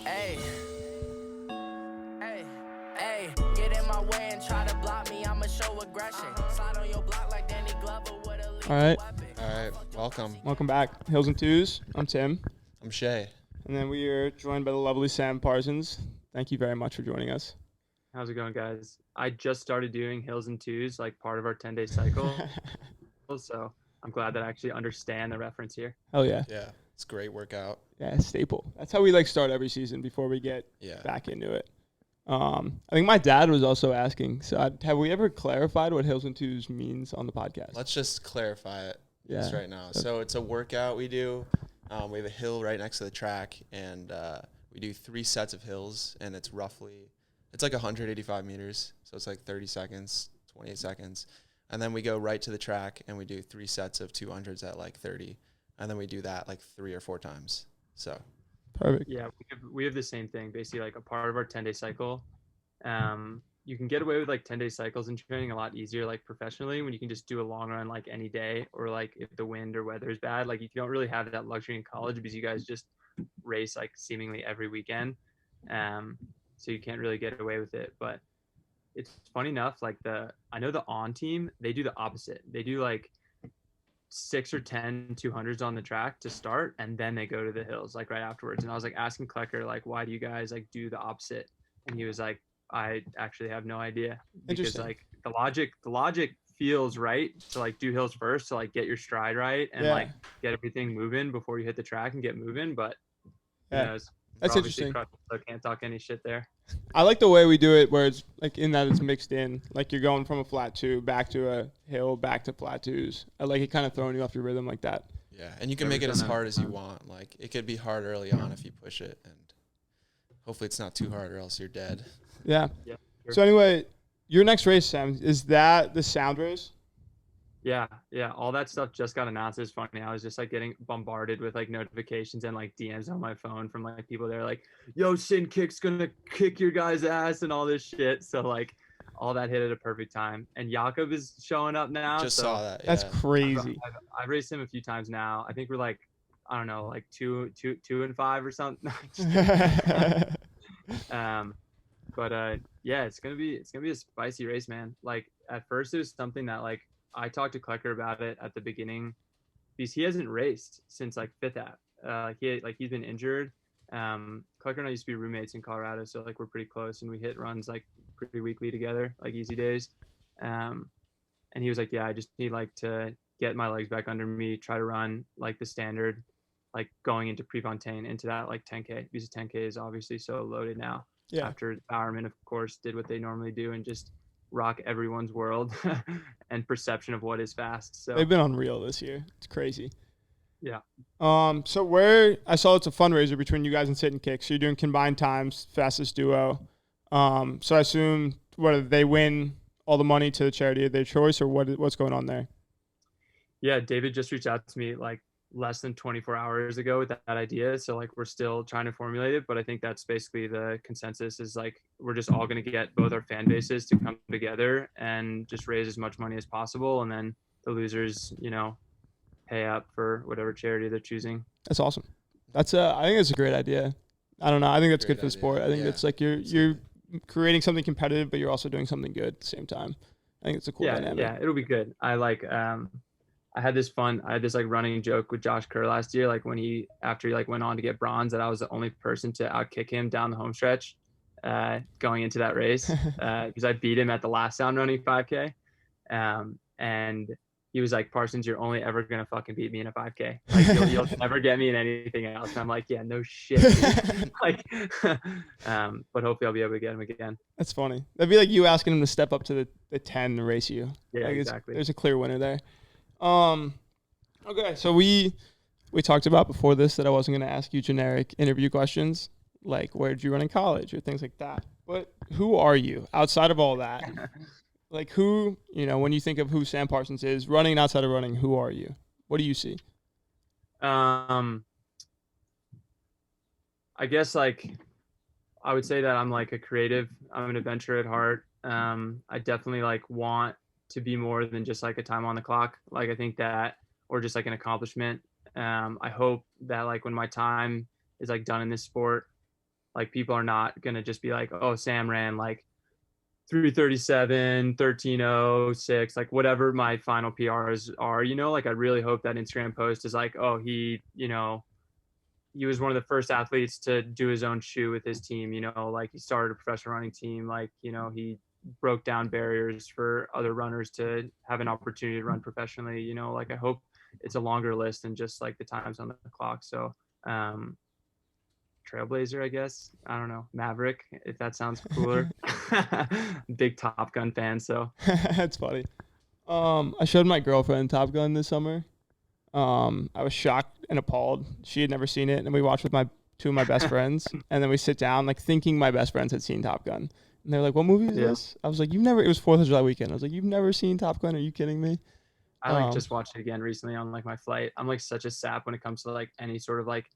Hey, hey, hey, get in my way and try to block me. I'ma show aggression. Slide on your block like Danny Glover with a lethal weapon. All right, Welcome back. Hills and Twos. I'm Tim. I'm Shay. And then we are joined by the lovely Sam Parsons. Thank you very much for joining us. How's it going, guys? I just started doing Hills and Twos, like part of our 10-day cycle. So I'm glad that I actually understand the reference here. Hell yeah. Yeah, it's a great workout. Yeah, staple. That's how we start every season before we get back into it. I think my dad was also asking, so have we ever clarified what Hills and Twos means on the podcast? Let's just clarify it just right now. So it's a workout we do. We have a hill right next to the track, and we do 3 sets of hills, and it's like 185 meters. So it's like 30 seconds, 28 seconds. And then we go right to the track, and we do 3 sets of 200s at like 30. And then we do that like 3 or 4 times. So perfect. Yeah, we have the same thing. Basically, like a part of our 10-day cycle. You can get away with like 10-day cycles in training a lot easier, like professionally, when you can just do a long run like any day, or like if the wind or weather is bad. Like you don't really have that luxury in college because you guys just race like seemingly every weekend. So you can't really get away with it. But it's funny enough, like I know the on team, they do the opposite. They do like 6 or 10 200s on the track to start, and then they go to the hills like right afterwards. And I was like asking Klecker, like, why do you guys like do the opposite? And he was like, I actually have no idea, because like the logic feels right to like do hills first to like get your stride right and like get everything moving before you hit the track and get moving. But who knows? That's interesting. So I can't talk any shit there. I like the way we do it, where it's like in that it's mixed in. Like you're going from a flat 2 back to a hill, back to flat 2s. I like it kind of throwing you off your rhythm like that. Yeah, and you can make it as hard as you want. Like it could be hard early on if you push it, and hopefully it's not too hard or else you're dead. Yeah. Yeah. Sure. So anyway, your next race, Sam, is that the sound race? Yeah. All that stuff just got announced. It's funny. I was just like getting bombarded with like notifications and like DMs on my phone from like people that are like, yo, Sin Kick's gonna kick your guy's ass and all this shit. So like all that hit at a perfect time. And Jakob is showing up now. Just saw that. Yeah. That's crazy. I've raced him a few times now. I think we're like, I don't know, like 2 and 5 or something. But yeah, it's gonna be a spicy race, man. Like at first it was something that like I talked to Klecker about it at the beginning, because he hasn't raced since like 5th app. He's been injured. Klecker and I used to be roommates in Colorado, so like we're pretty close, and we hit runs like pretty weekly together, like easy days. And he was like, yeah, I just need like to get my legs back under me, try to run like the standard, like going into Prefontaine into that like 10K, because 10K is obviously so loaded now. Yeah. After Bowerman, of course, did what they normally do and just rock everyone's world and perception of what is fast. So they've been unreal this year. It's crazy. Yeah. So where I saw it's a fundraiser between you guys and Sit and Kick. So you're doing combined times, fastest duo. So I assume they win all the money to the charity of their choice, or what's going on there? Yeah, David just reached out to me like less than 24 hours ago with that idea. So like we're still trying to formulate it, but I think that's basically the consensus, is like we're just all going to get both our fan bases to come together and just raise as much money as possible, and then the losers, pay up for whatever charity they're choosing. That's awesome. I think it's a great idea. I don't know. I think that's good for the sport. I think it's like you're creating something competitive, but you're also doing something good at the same time. I think it's a cool dynamic. Yeah, it'll be good. I had this like running joke with Josh Kerr last year, like after he like went on to get bronze, that I was the only person to outkick him down the home stretch going into that race because I beat him at the last sound running 5K. And he was like, Parsons, you're only ever going to fucking beat me in a 5K. Like you'll never get me in anything else. And I'm like, yeah, no shit. But hopefully I'll be able to get him again. That's funny. That'd be like you asking him to step up to the 10 to race you. Yeah, like exactly. There's a clear winner there. Okay, so we talked about before this that I wasn't going to ask you generic interview questions like where did you run in college or things like that. But who are you outside of all that? Like who, when you think of who Sam Parsons is, running and outside of running, who are you? What do you see? I guess like I would say that I'm like a creative. I'm an adventurer at heart. I definitely like want to be more than just like a time on the clock. Like I think that, or just like an accomplishment. I hope that like when my time is like done in this sport, Like people are not going to just be like, oh, Sam ran like 3:37, 13:06, like whatever my final PRs are, you know, like I really hope that Instagram post is like, oh, he, you know, he was one of the first athletes to do his own shoe with his team, you know, like he started a professional running team, like, you know, he broke down barriers for other runners to have an opportunity to run professionally, you know, like I hope it's a longer list than just like the times on the clock. So, Trailblazer, I guess. I don't know. Maverick, if that sounds cooler. Big Top Gun fan, so. That's funny. I showed my girlfriend Top Gun this summer. I was shocked and appalled. She had never seen it, and we watched with my two of my best friends, and then we sit down, like thinking my best friends had seen Top Gun, and they're like, "What movie is this?" I was like, "You've never." It was 4th of July weekend. I was like, "You've never seen Top Gun? Are you kidding me?" I like just watched it again recently on like my flight. I'm like such a sap when it comes to like any sort of like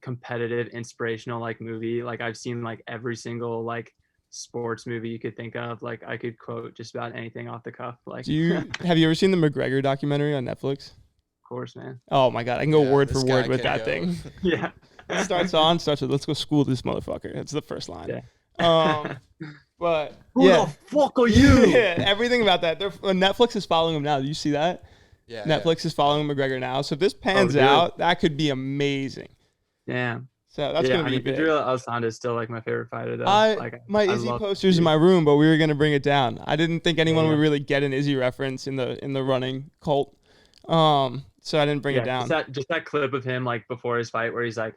competitive, inspirational like movie. Like I've seen like every single like sports movie you could think of. Like I could quote just about anything off the cuff. Like, have you ever seen the McGregor documentary on Netflix? Of course, man. Oh my god, I can go word for word with that thing. Yeah. It starts with, "Let's go school this motherfucker." That's the first line. Yeah. But who the fuck are you? Yeah, everything about that. Netflix is following him now. Do you see that? Yeah. Netflix is following McGregor now. So if this pans out, that could be amazing. Damn. So that's gonna be big. Pedro Alessandro is still like my favorite fighter though. My Izzy poster's in my room, but we were gonna bring it down. I didn't think anyone would really get an Izzy reference in the running cult. So I didn't bring it down. Just that clip of him like before his fight where he's like,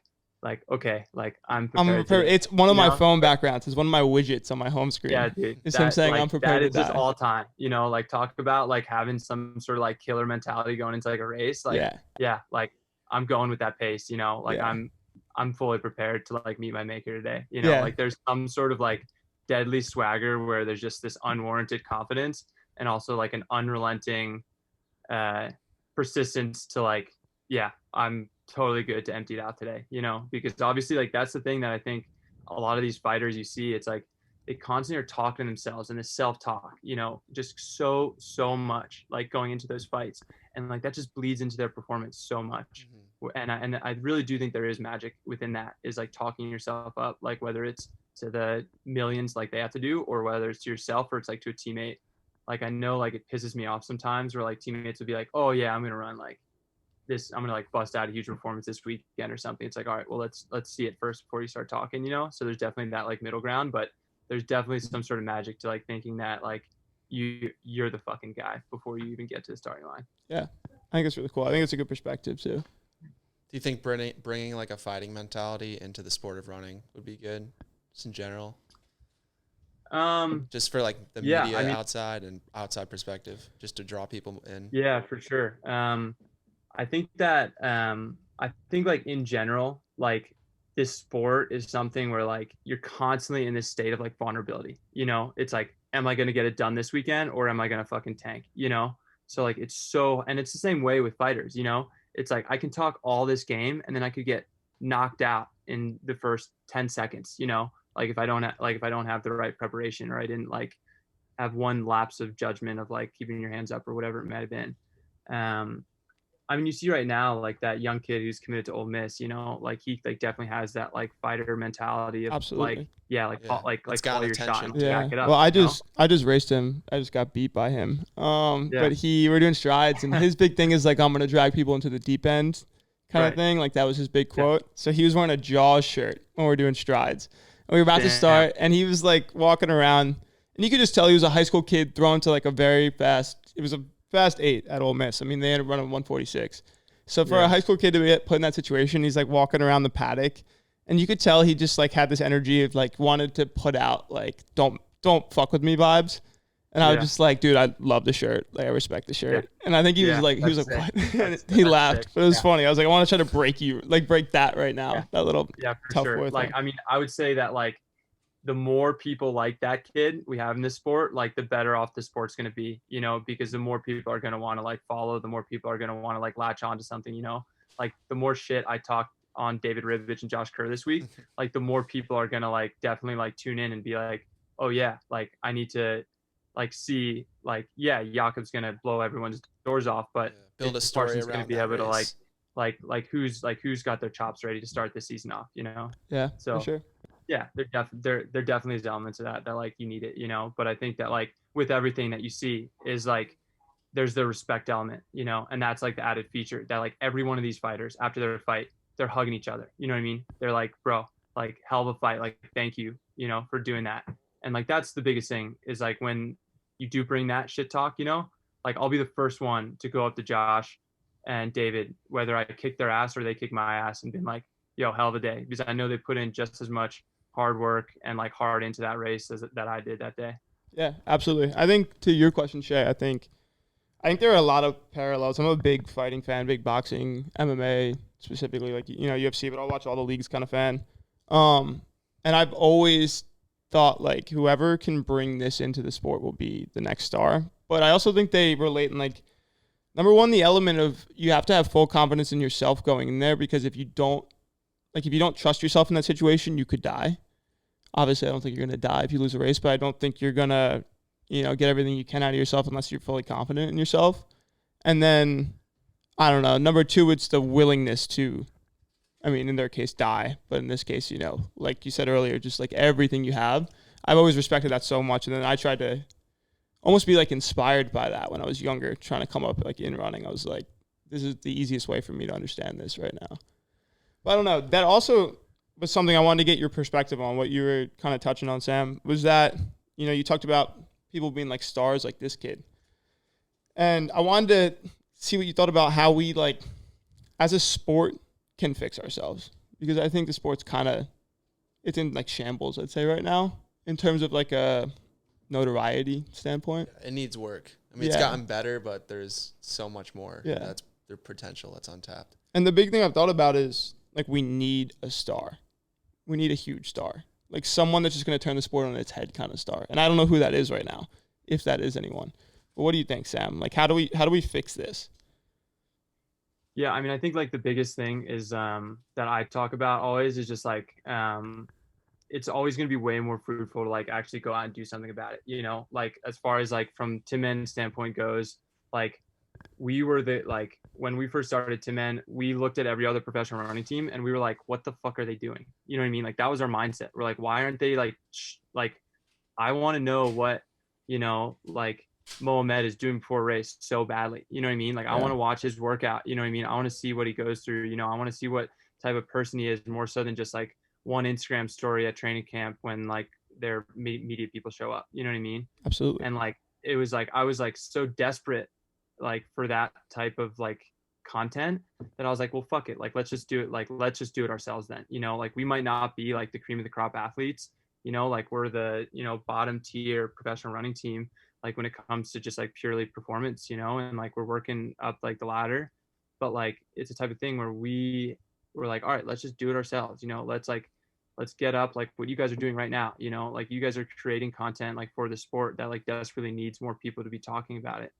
okay, like I'm prepared. It's one of my phone backgrounds. It's one of my widgets on my home screen. Yeah, dude. It's him saying, like, "I'm prepared to die." That is just all time. You know, like talk about like having some sort of like killer mentality going into like a race. Like, yeah, like I'm going with that pace. You know, like I'm fully prepared to like meet my maker today. You know, like there's some sort of like deadly swagger where there's just this unwarranted confidence and also like an unrelenting persistence to like, I'm totally good to empty it out today, you know, because obviously like that's the thing that I think a lot of these fighters you see, it's like they constantly are talking to themselves and this self-talk, you know, just so much like going into those fights, and like that just bleeds into their performance so much. And I really do think there is magic within that, is like talking yourself up, like whether it's to the millions like they have to do, or whether it's to yourself or it's like to a teammate. Like I know like it pisses me off sometimes where like teammates will be like, "Oh yeah, I'm gonna run like this, I'm gonna like bust out a huge performance this weekend or something." It's like, all right, well let's see it first before you start talking, you know. So there's definitely that like middle ground, but there's definitely some sort of magic to like thinking that like you're the fucking guy before you even get to the starting line. Yeah, I think it's really cool. I think it's a good perspective too. Do you think bringing like a fighting mentality into the sport of running would be good, just in general? Just for like the media outside and outside perspective, just to draw people in. Yeah, for sure. I think that I think like in general, like this sport is something where like you're constantly in this state of like vulnerability. You know, it's like, am I gonna get it done this weekend or am I gonna fucking tank? You know? So like and it's the same way with fighters, you know? It's like I can talk all this game and then I could get knocked out in the first 10 seconds, you know, like if I don't have the right preparation, or I didn't like have one lapse of judgment of like keeping your hands up or whatever it might have been. I mean, you see right now, like that young kid who's committed to Ole Miss, you know, like he like definitely has that like fighter mentality of absolutely like follow your shot and back it up. Well, I just raced him. I just got beat by him. But we're doing strides, and his big thing is like, I'm gonna drag people into the deep end kind of thing. Like that was his big quote. So he was wearing a Jaws shirt when we were doing strides. And we were about to start, and he was like walking around, and you could just tell he was a high school kid thrown to like a very fast. It was a fast 8 at Ole Miss. I mean, they ended up running 146. So for a high school kid to get put in that situation, he's like walking around the paddock, and you could tell he just like had this energy of like wanted to put out like don't fuck with me vibes. And I was just like, dude, I love the shirt. Like I respect the shirt. And I think he was like what? He laughed, but it was funny. I was like, I want to try to break that right now. That little for sure. Like thing. I mean, I would say that like the more people like that kid we have in this sport, like the better off the sport's going to be, you know, because the more people are going to want to like follow, the more people are going to want to like latch on to something, you know, like the more shit I talk on David Rivovich and Josh Kerr this week, like the more people are going to like definitely like tune in and be like, oh yeah, like I need to like see like, Jakob's going to blow everyone's doors off, but build a story around going to be able to like who's got their chops ready to start the season off, you know? Yeah, so for sure. Yeah, there definitely is elements of that like you need it, you know. But I think that like with everything that you see is like there's the respect element, you know, and that's like the added feature that like every one of these fighters after their fight, they're hugging each other. You know what I mean? They're like, bro, like hell of a fight, like thank you, you know, for doing that. And like that's the biggest thing is like when you do bring that shit talk, you know, like I'll be the first one to go up to Josh and David, whether I kick their ass or they kick my ass, and been like, yo, hell of a day, because I know they put in just as much hard work and like hard into that race as that I did that day. Yeah, absolutely. I think to your question, Shay, I think there are a lot of parallels. I'm a big fighting fan, big boxing, MMA specifically, like you know UFC, but I'll watch all the leagues kind of fan. And I've always thought like whoever can bring this into the sport will be the next star. But I also think they relate in like number one, the element of you have to have full confidence in yourself going in there, because if you don't trust yourself in that situation, you could die. Obviously, I don't think you're going to die if you lose a race, but I don't think you're going to, you know, get everything you can out of yourself unless you're fully confident in yourself. And then, I don't know, number two, it's the willingness to, I mean, in their case, die. But in this case, you know, like you said earlier, just like everything you have. I've always respected that so much. And then I tried to almost be like inspired by that when I was younger, trying to come up like in running. I was like, this is the easiest way for me to understand this right now. But I don't know. That also was something I wanted to get your perspective on. What you were kind of touching on, Sam, was that, you know, you talked about people being like stars like this kid. And I wanted to see what you thought about how we, like, as a sport, can fix ourselves. Because I think the sport's kind of, it's in like shambles, I'd say right now, in terms of like a notoriety standpoint. It needs work. I mean, it's gotten better, but there's so much more. Yeah. That's their potential that's untapped. And the big thing I've thought about is, like, we need a star. We need a huge star. Like, someone that's just going to turn the sport on its head kind of star. And I don't know who that is right now, if that is anyone. But what do you think, Sam? Like, how do we fix this? Yeah, I mean, I think like the biggest thing is that I talk about always is just like it's always going to be way more fruitful to like actually go out and do something about it, you know? Like as far as like from Tim Men's standpoint goes, like we were the, like when we first started Tim Men, we looked at every other professional running team and we were like, what the fuck are they doing? You know what I mean? Like that was our mindset. We're like, why aren't they like I want to know what, you know, like Mohamed is doing before a race so badly. You know what I mean? Like I want to watch his workout. You know what I mean? I want to see what he goes through. You know, I want to see what type of person he is, more so than just like one Instagram story at training camp when like their media people show up. You know what I mean? Absolutely. And like it was like I was like so desperate like for that type of like content that I was like, well, fuck it. Like let's just do it. Like let's just do it ourselves then. You know, like we might not be like the cream of the crop athletes. You know, like we're the, you know, bottom tier professional running team, like when it comes to just like purely performance, you know, and like we're working up like the ladder, but like it's a type of thing where we're like, all right, let's just do it ourselves, you know, let's get up like what you guys are doing right now, you know, like you guys are creating content like for the sport that like desperately needs more people to be talking about it.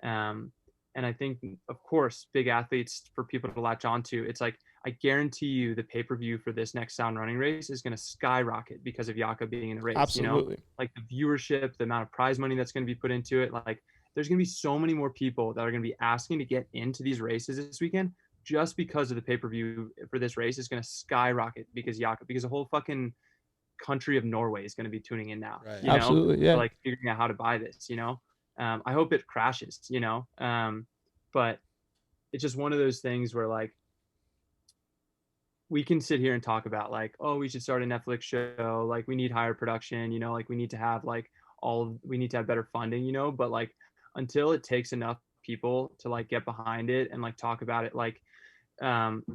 And I think, of course, big athletes for people to latch onto, it's like, I guarantee you the pay-per-view for this next Sound Running race is going to skyrocket because of Yaka being in the race. Absolutely. You know, like the viewership, the amount of prize money that's going to be put into it. Like there's going to be so many more people that are going to be asking to get into these races this weekend just because of the pay-per-view for this race is going to skyrocket because the whole fucking country of Norway is going to be tuning in now. Right. You know? Absolutely. Yeah. For, like figuring out how to buy this, you know? I hope it crashes, you know? But it's just one of those things where like, we can sit here and talk about like, oh, we should start a Netflix show. Like we need higher production, you know, like we need to have like we need to have better funding, you know, but like until it takes enough people to like get behind it and like talk about it, like,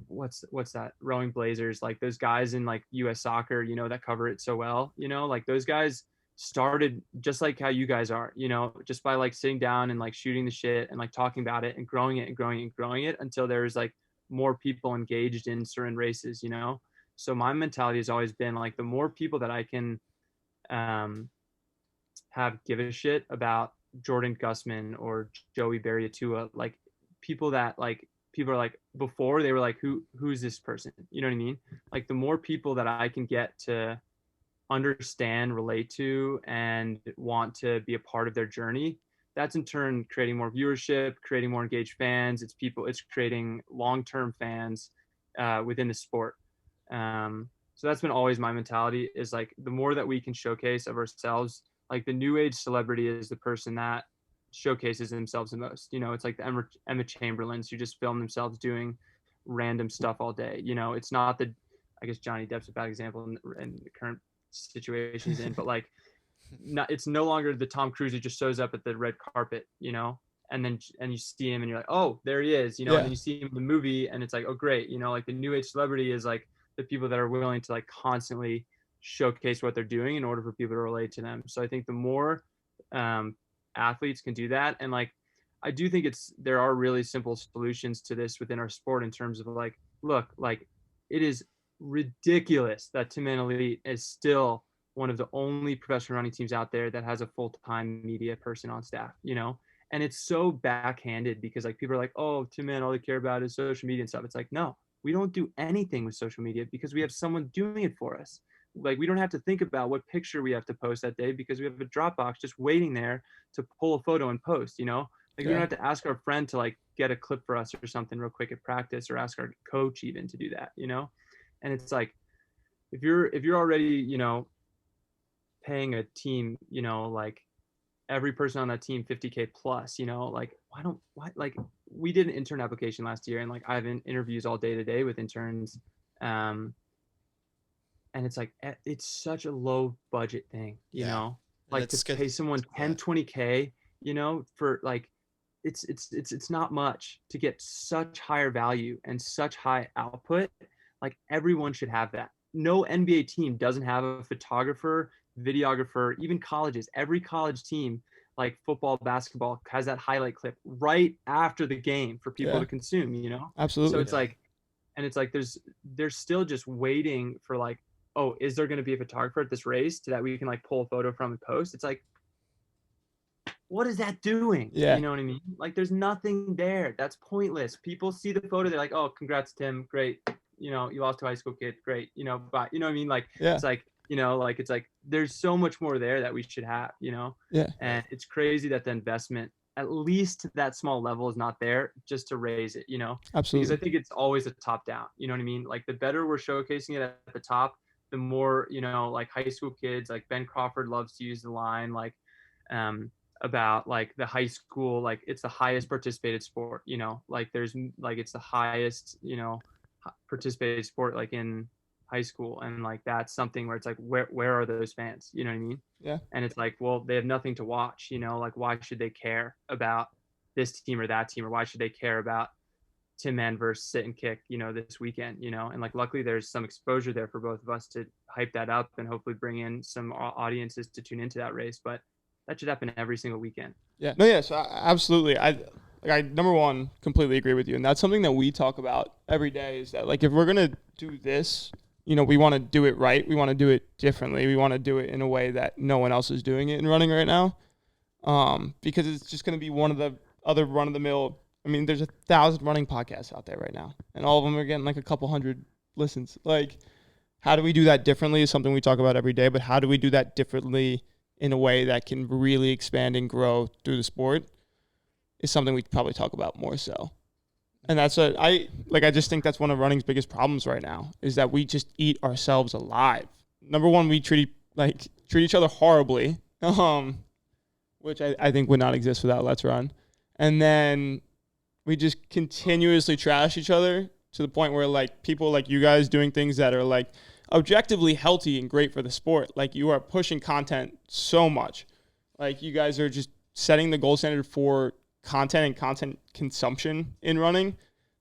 what's that Rowing Blazers, like those guys in like US soccer, you know, that cover it so well, you know, like those guys started just like how you guys are, you know, just by like sitting down and like shooting the shit and like talking about it and growing it and growing it and growing it until there's like more people engaged in certain races, you know? So my mentality has always been like the more people that I can have give a shit about Jordan Gussman or Joey Barriatua, like people that like people are like before they were like who's this person? You know what I mean? Like the more people that I can get to understand, relate to, and want to be a part of their journey, that's in turn creating more viewership, creating more engaged fans. It's creating long-term fans within the sport. So that's been always my mentality, is like the more that we can showcase of ourselves, like the new age celebrity is the person that showcases themselves the most. You know, it's like the Emma Chamberlains who just film themselves doing random stuff all day. You know, it's not the, I guess Johnny Depp's a bad example in the current situation he's in, but like, it's no longer the Tom Cruise who just shows up at the red carpet, you know, and you see him and you're like, oh, there he is, you know, and then you see him in the movie and it's like, oh, great. You know, like the new age celebrity is like the people that are willing to like constantly showcase what they're doing in order for people to relate to them. So I think the more athletes can do that, and like, I do think there are really simple solutions to this within our sport in terms of like, look, like it is ridiculous that Tim and Elite is still one of the only professional running teams out there that has a full-time media person on staff, you know? And it's so backhanded because like people are like, oh, Tim and all they care about is social media and stuff. It's like, no, we don't do anything with social media because we have someone doing it for us. Like we don't have to think about what picture we have to post that day because we have a Dropbox just waiting there to pull a photo and post, you know? Like we don't have to ask our friend to like get a clip for us or something real quick at practice, or ask our coach even to do that, you know? And it's like, if you're already, you know, paying a team, you know, like every person on that team 50K plus, you know, like like we did an intern application last year, and like I have interviews all day today with interns, and it's like it's such a low budget thing, you know, like to pay someone 20K, you know, for like it's not much to get such higher value and such high output. Like everyone should have that. No NBA team doesn't have a photographer, videographer, even colleges. Every college team, like football, basketball, has that highlight clip right after the game for people to consume, you know? Absolutely. So it's like, and it's like they're still just waiting for like, oh, is there going to be a photographer at this race that we can like pull a photo from and post? It's like, what is that doing? You know what I mean? Like there's nothing there. That's pointless. People see the photo, they're like, oh, congrats, Tim. Great. You know, you lost to a high school kid. Great. You know, but you know what I mean? Like, it's like, you know, like, it's like, there's so much more there that we should have, you know? And it's crazy that the investment, at least to that small level, is not there just to raise it, you know? Absolutely. Because I think it's always a top down, you know what I mean? Like the better we're showcasing it at the top, the more, you know, like high school kids, like Ben Crawford loves to use the line, like, about like the high school, like it's the highest participated sport, you know, like there's like, it's the highest, you know, participated sport like in high school. And like, that's something where it's like, where are those fans? You know what I mean? And it's like, well, they have nothing to watch, you know, like why should they care about this team or that team? Or why should they care about Tim Man versus Sit and Kick, you know, this weekend, you know? And like, luckily there's some exposure there for both of us to hype that up and hopefully bring in some audiences to tune into that race. But that should happen every single weekend. So absolutely. I number one, completely agree with you. And that's something that we talk about every day, is that like, if we're going to do this, you know, we want to do it right. We want to do it differently. We want to do it in a way that no one else is doing it in running right now. Because it's just going to be one of the other run of the mill. I mean, there's 1,000 running podcasts out there right now, and all of them are getting like a couple hundred listens. Like, how do we do that differently is something we talk about every day, but how do we do that differently in a way that can really expand and grow through the sport is something we probably talk about more so. And that's what I just think that's one of running's biggest problems right now, is that we just eat ourselves alive. Number one, we treat each other horribly, which I think would not exist without Let's Run. And then we just continuously trash each other to the point where like people like you guys doing things that are like objectively healthy and great for the sport. Like, you are pushing content so much. Like, you guys are just setting the gold standard for content and content consumption in running,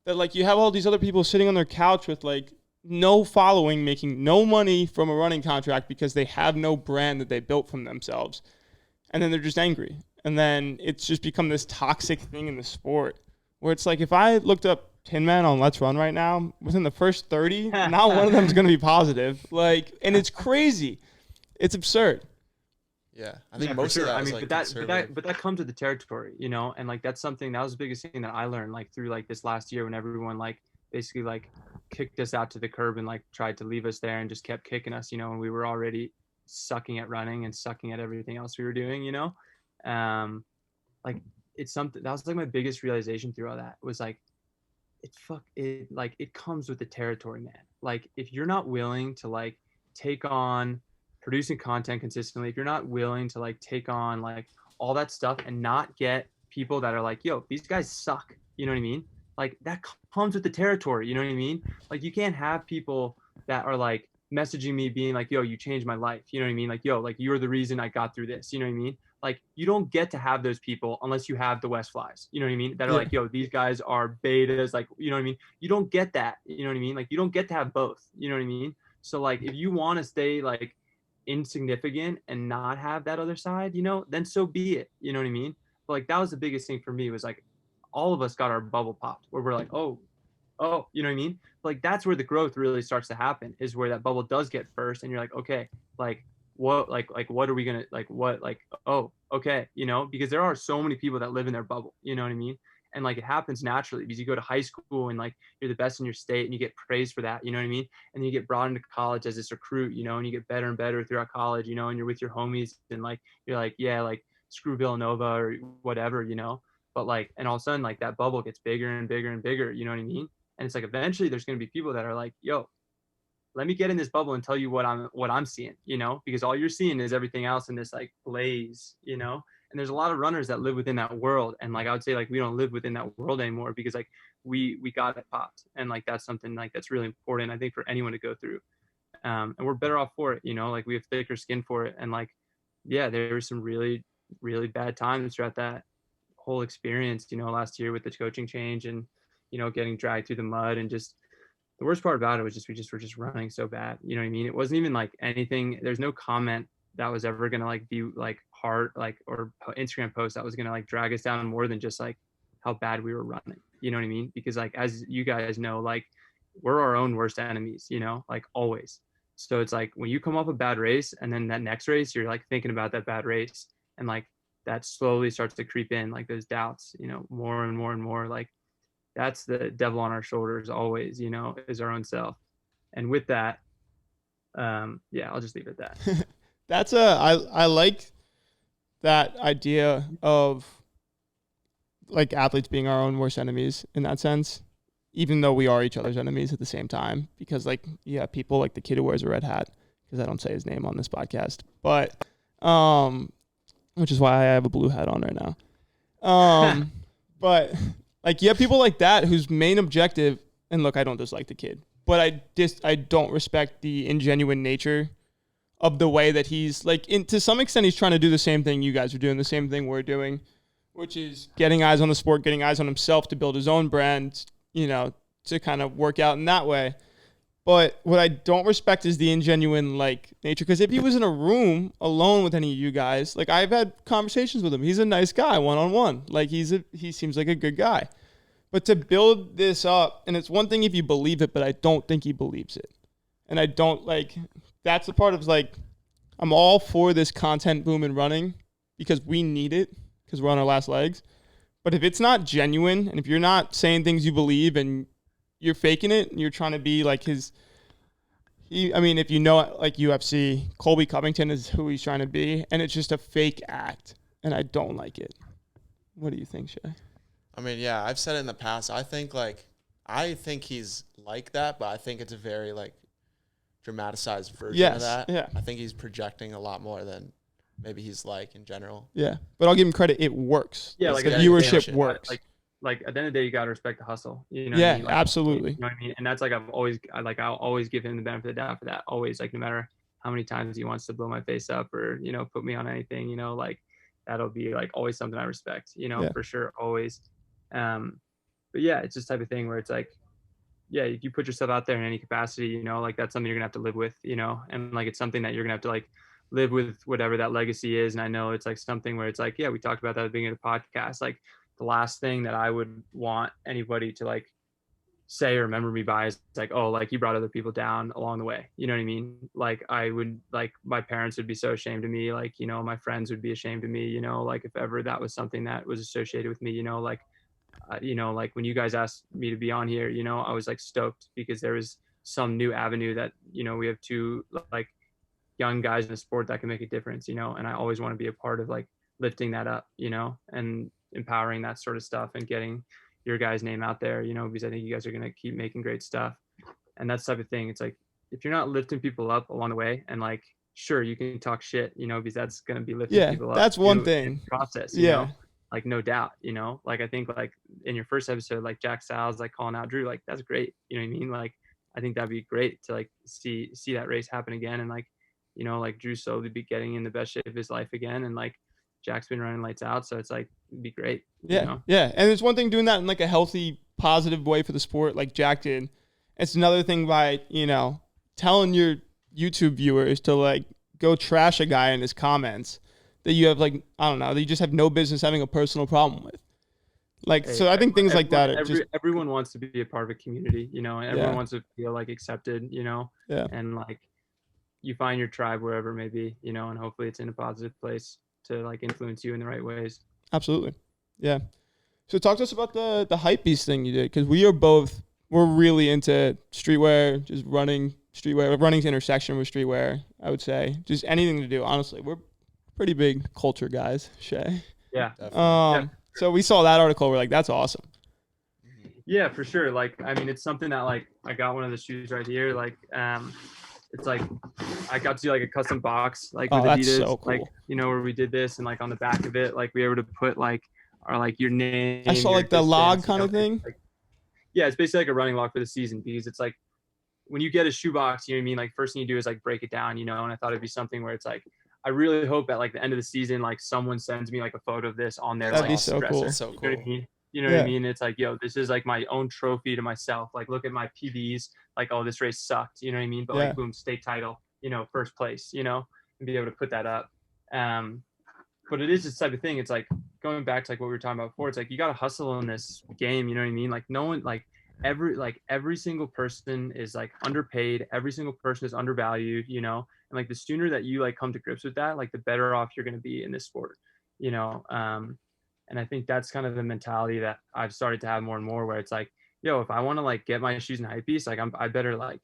that like you have all these other people sitting on their couch with like no following, making no money from a running contract because they have no brand that they built from themselves. And then they're just angry. And then it's just become this toxic thing in the sport where it's like, if I looked up Tin Man on Let's Run right now, within the first 30, not one of them is going to be positive. Like, and it's crazy. It's absurd. Yeah, I think most of that is like but that comes with the territory, you know, and like that's something that was the biggest thing that I learned like through like this last year when everyone like basically like kicked us out to the curb and like tried to leave us there and just kept kicking us, you know, and we were already sucking at running and sucking at everything else we were doing, you know. Like, it's something that was like my biggest realization through all that was like, it comes with the territory, man. like if you're not willing to like take on producing content consistently, if you're not willing to like take on like all that stuff and not get people that are like, yo, these guys suck, you know what I mean? Like that comes with the territory, you know what I mean? Like you can't have people that are like messaging me being like, yo, you changed my life, you know what I mean? Like, yo, like you're the reason I got through this, you know what I mean? Like you don't get to have those people unless you have the West Flies, you know what I mean? That are Yeah. like, yo, these guys are betas, like, you know what I mean? You don't get that, you know what I mean? Like you don't get to have both, you know what I mean? So like if you want to stay like insignificant and not have that other side, you know, then so be it, you know what I mean? But like that was the biggest thing for me was like all of us got our bubble popped where we're like, oh, you know what I mean? Like that's where the growth really starts to happen, is where that bubble does get first, and you're like, okay, like what, like what are we gonna like what like oh okay, you know, because there are so many people that live in their bubble, you know what I mean? And like it happens naturally because you go to high school and like you're the best in your state and you get praised for that, you know what I mean? And then you get brought into college as this recruit, you know, and you get better and better throughout college, you know, and you're with your homies and like you're like, yeah, like screw Villanova or whatever, you know. But like, and all of a sudden, like that bubble gets bigger and bigger and bigger, you know what I mean? And it's like eventually there's going to be people that are like, yo, let me get in this bubble and tell you what I'm seeing, you know, because all you're seeing is everything else in this like blaze, you know. And there's a lot of runners that live within that world, and like I would say like we don't live within that world anymore because like we got it popped, and like that's something like that's really important, I think, for anyone to go through. And we're better off for it, you know, like we have thicker skin for it. And like yeah, there were some really really bad times throughout that whole experience, you know, last year with the coaching change and, you know, getting dragged through the mud. And just the worst part about it was just we just were just running so bad, you know what I mean? It wasn't even like anything, there's no comment that was ever gonna like be like hard, like, or Instagram post that was gonna like drag us down more than just like how bad we were running, you know what I mean? Because like as you guys know, like we're our own worst enemies, you know, like always. So it's like when you come off a bad race and then that next race you're like thinking about that bad race, and like that slowly starts to creep in, like those doubts, you know, more and more and more. Like that's the devil on our shoulders always, you know, is our own self. And with that, yeah, I'll just leave it at that. That's I like that idea of like athletes being our own worst enemies in that sense, even though we are each other's enemies at the same time. Because like, yeah, people like the kid who wears a red hat, because I don't say his name on this podcast, but which is why I have a blue hat on right now. But like, you have people like that whose main objective, and look, I don't dislike the kid, but I don't respect the ingenuine nature of the way that he's like, to some extent, he's trying to do the same thing you guys are doing, the same thing we're doing, which is getting eyes on the sport, getting eyes on himself to build his own brand, you know, to kind of work out in that way. But what I don't respect is the ingenuine like nature. Because if he was in a room alone with any of you guys, like I've had conversations with him, he's a nice guy one-on-one. Like he seems like a good guy. But to build this up, and it's one thing if you believe it, but I don't think he believes it. And I don't like, that's the part of like, I'm all for this content boom and running because we need it because we're on our last legs. But if it's not genuine, and if you're not saying things you believe and you're faking it and you're trying to be like I mean, if you know, like UFC, Colby Covington is who he's trying to be, and it's just a fake act, and I don't like it. What do you think, Shay? I mean, yeah, I've said it in the past. I think he's like that, but I think it's a very like dramatized version of that. Yeah. I think he's projecting a lot more than maybe he's like in general. Yeah, but I'll give him credit. It works. Yeah, Like like the viewership works. Like at the end of the day, you gotta respect the hustle. You know yeah, what I mean? Like, absolutely. You know what I mean? And that's like I'll always give him the benefit of the doubt for that. Always, like no matter how many times he wants to blow my face up or, you know, put me on anything, you know, like that'll be like always something I respect, you know, for sure, always. But yeah, it's this type of thing where it's like, yeah, if you put yourself out there in any capacity, you know, like that's something you're gonna have to live with, you know, and like it's something that you're gonna have to like live with whatever that legacy is. And I know it's like something where it's like, yeah, we talked about that at the beginning of the podcast. Like the last thing that I would want anybody to like say or remember me by is like, oh, like you brought other people down along the way. You know what I mean? Like I would, like my parents would be so ashamed of me. Like, you know, my friends would be ashamed of me, you know, like if ever that was something that was associated with me, you know, like, you know, like when you guys asked me to be on here, you know, I was like stoked because there was some new avenue that, you know, we have two like young guys in the sport that can make a difference, you know, and I always want to be a part of like lifting that up, you know, and empowering that sort of stuff and getting your guys' name out there, you know, because I think you guys are going to keep making great stuff. And that's the type of thing. It's like, if you're not lifting people up along the way, and like, sure, you can talk shit, you know, because that's going to be lifting Yeah, people up. that's one too, thing. in the process, you Yeah. know, like no doubt, you know, like I think like in your first episode, like Jack Styles, like calling out Drew, like that's great. You know what I mean? Like, I think that'd be great to like see that race happen again. And like, you know, like Drew slowly be getting in the best shape of his life again. And like Jack's been running lights out. So it's like, it'd be great. Yeah. You know? Yeah. And it's one thing doing that in like a healthy, positive way for the sport, like Jack did. It's another thing by, you know, telling your YouTube viewers to like go trash a guy in his comments that you have like, I don't know, that you just have no business having a personal problem with. Like, so I think things like that are just, everyone wants to be a part of a community, you know, and everyone wants to feel like accepted, you know, and like you find your tribe wherever it may be, you know, and hopefully it's in a positive place to like influence you in the right ways. Absolutely. Yeah. So talk to us about the hype beast thing you did, because we're really into streetwear, just running streetwear, running's intersection with streetwear, I would say. Just anything to do, honestly. We're pretty big culture guys, Shay. Yeah. So we saw that article, we're like, that's awesome. Yeah, for sure. Like, I mean, it's something that like I got one of the shoes right here. Like, it's like I got to do like a custom box, like with that's Adidas, so cool. like, you know, where we did this, and like on the back of it, like we were able to put like our like your name. I saw like the log kind of thing. Like, yeah, it's basically like a running log for the season, because it's like when you get a shoe box, you know what I mean? Like first thing you do is like break it down, you know, and I thought it'd be something where it's like, I really hope at like the end of the season, like someone sends me like a photo of this on their That'd like be so cool. So You cool. know what I mean? You know what I mean? It's like, yo, this is like my own trophy to myself. Like, look at my PBs. Like, oh, this race sucked. You know what I mean? But like, boom, state title. You know, first place. You know, and be able to put that up. But it is this type of thing. It's like going back to like what we were talking about before. It's like you got to hustle in this game. You know what I mean? Like no one, like every single person is like underpaid. Every single person is undervalued. You know, and like the sooner that you like come to grips with that, like the better off you're going to be in this sport. You know. And I think that's kind of the mentality that I've started to have more and more, where it's like, yo, if I want to like get my shoes in hypebeast, like I better like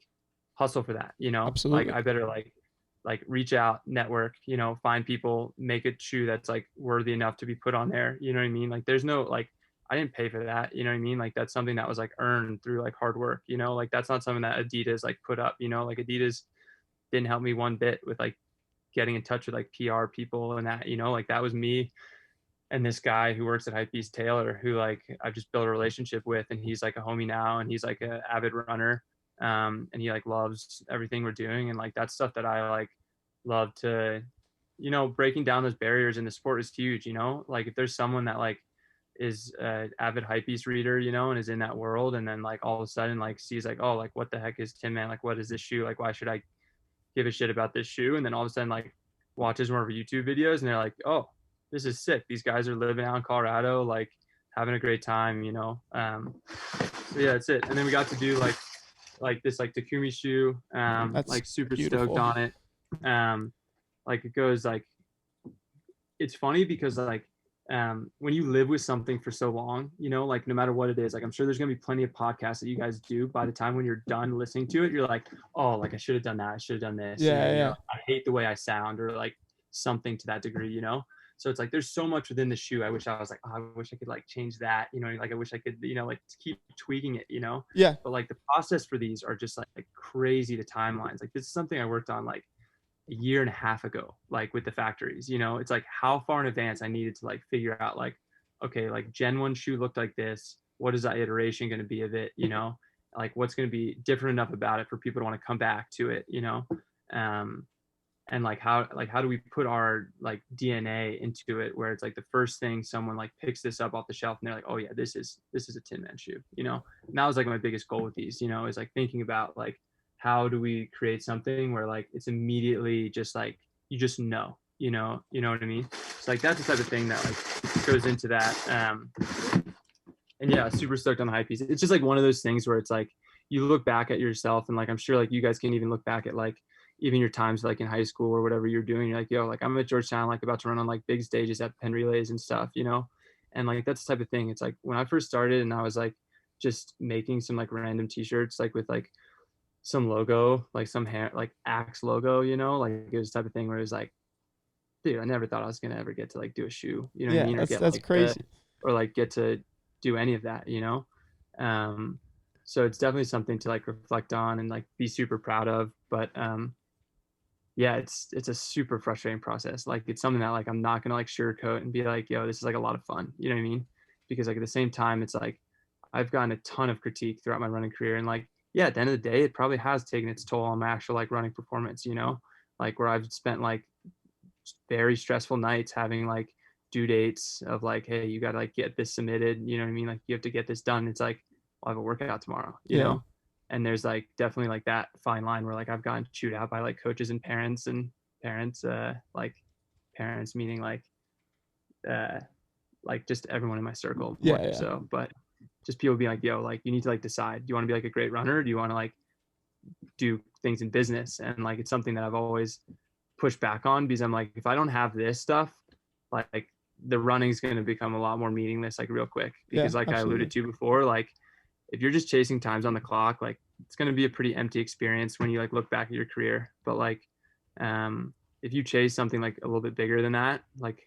hustle for that, you know. Absolutely. Like I better like reach out, network, you know, find people, make a shoe that's like worthy enough to be put on there. You know what I mean? Like there's no like, I didn't pay for that. You know what I mean? Like that's something that was like earned through like hard work, you know, like that's not something that Adidas like put up, you know, like Adidas didn't help me one bit with like getting in touch with like PR people and that, you know, like that was me and this guy who works at Hypebeast, Taylor, who like I've just built a relationship with, and he's like a homie now, and he's like an avid runner, and he like loves everything we're doing, and like that's stuff that I like love to, you know, breaking down those barriers in the sport is huge, you know, like if there's someone that like is a avid Hypebeast reader, you know, and is in that world, and then like all of a sudden like sees like, oh, like what the heck is Tin Man, like what is this shoe, like why should I give a shit about this shoe, and then all of a sudden like watches one of our YouTube videos and they're like, oh, this is sick. These guys are living out in Colorado, like having a great time, you know? So yeah, that's it. And then we got to do like this, like Takumi shoe, like super beautiful. stoked on it. Like it goes like, it's funny because like, when you live with something for so long, you know, like no matter what it is, like I'm sure there's gonna be plenty of podcasts that you guys do. By the time when you're done listening to it, you're like, oh, like I should have done that. I should have done this. Yeah, and, yeah. You know, I hate the way I sound, or like something to that degree, you know? So it's like, there's so much within the shoe. I wish I was like, oh, I wish I could like change that, you know, like I wish I could, you know, like keep tweaking it, you know? Yeah. But like the process for these are just like crazy to timelines. Like this is something I worked on like a year and a half ago, like with the factories, you know, it's like how far in advance I needed to like figure out like, okay, like Gen 1 shoe looked like this. What is that iteration going to be of it? You know, like what's going to be different enough about it for people to want to come back to it, you know? And like how do we put our like DNA into it, where it's like the first thing someone like picks this up off the shelf and they're like, oh yeah, this is a Tin Man shoe, you know? And that was like my biggest goal with these, you know, is like thinking about like, how do we create something where like it's immediately just like, you just know, you know what I mean? It's like, that's the type of thing that like goes into that. And yeah, super stoked on the hype piece. It's just like one of those things where it's like, you look back at yourself, and like, I'm sure like you guys can even look back at like, even your times like in high school or whatever you're doing, you're like, yo, like I'm at Georgetown, like about to run on like big stages at Penn Relays and stuff, you know? And like, that's the type of thing. It's like when I first started and I was like, just making some like random t-shirts, like with like some logo, like some hair, like Axe logo, you know, like it was the type of thing where it was like, dude, I never thought I was going to ever get to like do a shoe, you know what I mean? That's like, crazy. or like get to do any of that, you know? So it's definitely something to like reflect on and like be super proud of. But yeah, it's a super frustrating process. Like it's something that like I'm not gonna like sugarcoat and be like, yo, this is like a lot of fun. You know what I mean? Because like at the same time, it's like I've gotten a ton of critique throughout my running career. And like, yeah, at the end of the day, it probably has taken its toll on my actual like running performance, you know, like where I've spent like very stressful nights having like due dates of like, hey, you gotta like get this submitted, you know what I mean? Like you have to get this done. It's like, well, I have a workout tomorrow, you Yeah. know? And there's like definitely like that fine line where like I've gotten chewed out by like coaches and parents, like parents meaning uh like just everyone in my circle more Yeah. so, but just people being like, yo, like you need to like decide, do you want to be like a great runner, or do you want to like do things in business? And like it's something that I've always pushed back on, because I'm like, if I don't have this stuff, like the running's going to become a lot more meaningless like real quick, because Yeah, like I absolutely. alluded to before, like if you're just chasing times on the clock, like it's going to be a pretty empty experience when you like look back at your career. But like if you chase something like a little bit bigger than that, like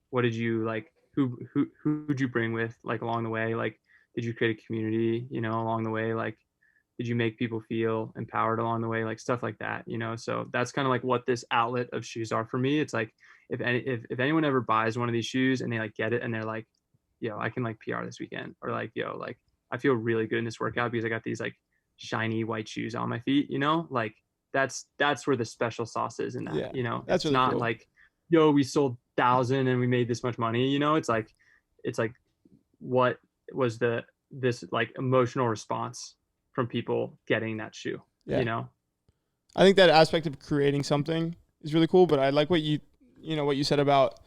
what did you like, who'd you bring with like along the way? Like did you create a community, you know, along the way? Like did you make people feel empowered along the way? Like stuff like that, you know? So that's kind of like what this outlet of shoes are for me. It's like if anyone ever buys one of these shoes and they like get it and they're like, yo, I can like PR this weekend, or like, yo, like I feel really good in this workout because I got these like shiny white shoes on my feet, you know? Like that's where the special sauce is in that, Yeah, you know? that's It's really not cool. like, yo, we sold 1,000 and we made this much money, you know? It's like what was this like emotional response from people getting that shoe, Yeah. you know? I think that aspect of creating something is really cool, but I like what what you said about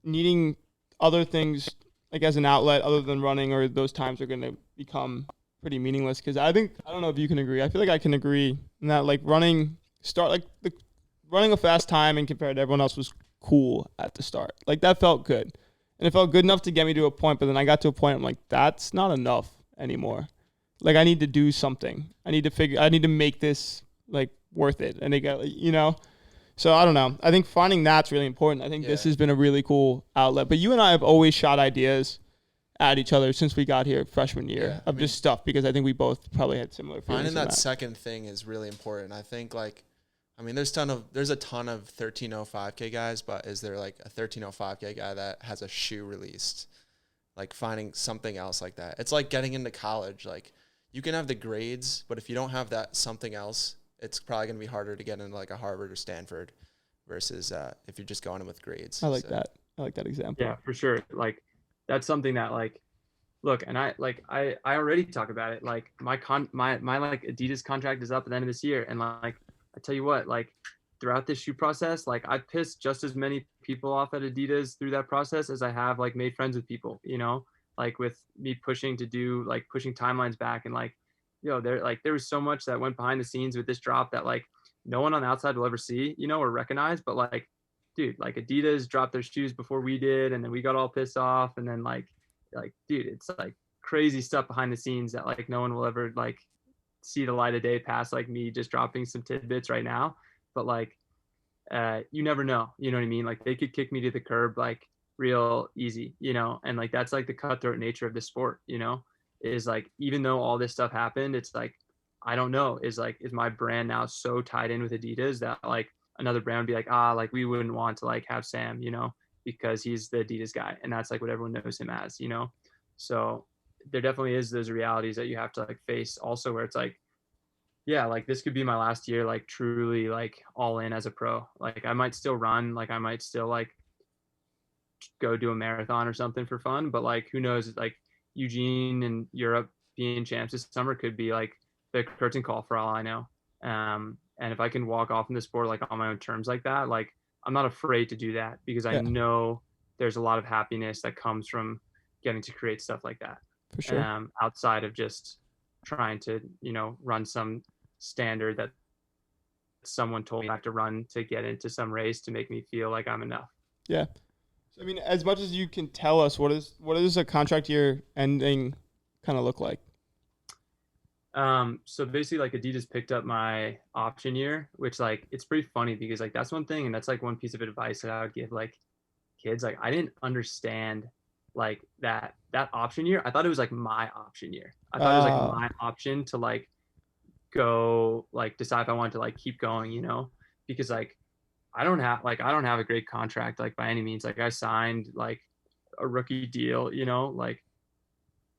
needing other things like as an outlet other than running, or those times are going to become pretty meaningless. Because I don't know if you can agree. I feel like I can agree in that like running a fast time and compared to everyone else was cool at the start. Like that felt good. And it felt good enough to get me to a point, but then I got to a point I'm like, that's not enough anymore. Like I need to do something. I need to make this like worth it. And they got, so I don't know. I think finding that's really important. I think this has been a really cool outlet. But you and I have always shot ideas at each other since we got here freshman year of just stuff, because I think we both probably had similar feelings. Finding that second thing is really important. I think there's a ton of 1305K guys, but is there like a 1305K guy that has a shoe released? Like finding something else like that. It's like getting into college. Like you can have the grades, but if you don't have that something else, it's probably going to be harder to get into like a Harvard or Stanford versus if you're just going in with grades. I like that. I like that example. Yeah, for sure. Like that's something that like, look, and I already talk about it. Like my like Adidas contract is up at the end of this year. And like, I tell you what, like throughout this shoe process, like I pissed just as many people off at Adidas through that process as I have like made friends with people, you know, like with me pushing timelines back, and like, there was so much that went behind the scenes with this drop that like no one on the outside will ever see, you know, or recognize. But like, dude, like Adidas dropped their shoes before we did, and then we got all pissed off, and then like, dude, it's like crazy stuff behind the scenes that like no one will ever like see the light of day past like me just dropping some tidbits right now. But like you never know, you know what I mean? Like they could kick me to the curb like real easy, you know? And like that's like the cutthroat nature of the sport, you know, is like even though all this stuff happened, it's like I don't know, is my brand now so tied in with Adidas that like another brand would be like, like we wouldn't want to like have Sam, you know, because he's the Adidas guy, and that's like what everyone knows him as, you know? So there definitely is those realities that you have to like face also, where it's like, yeah, like this could be my last year, like truly like all in as a pro. Like I might still run, like I might still like go do a marathon or something for fun, but like who knows, like Eugene and Europe being champs this summer could be like the curtain call for all I know. And if I can walk off in the sport like on my own terms like that, like I'm not afraid to do that, because I know there's a lot of happiness that comes from getting to create stuff like that. For sure. Outside of just trying to, run some standard that someone told me I have to run to get into some race to make me feel like I'm enough. Yeah. So, I mean, as much as you can tell us, what does a contract year ending kind of look like? So basically like Adidas picked up my option year, which like, it's pretty funny because like, that's one thing. And that's like one piece of advice that I would give like kids. Like I didn't understand like that option year, I thought it was like my option year. I thought it was like my option to like go like decide if I wanted to like keep going, you know, because like I don't have a great contract like by any means. Like I signed like a rookie deal, you know, like,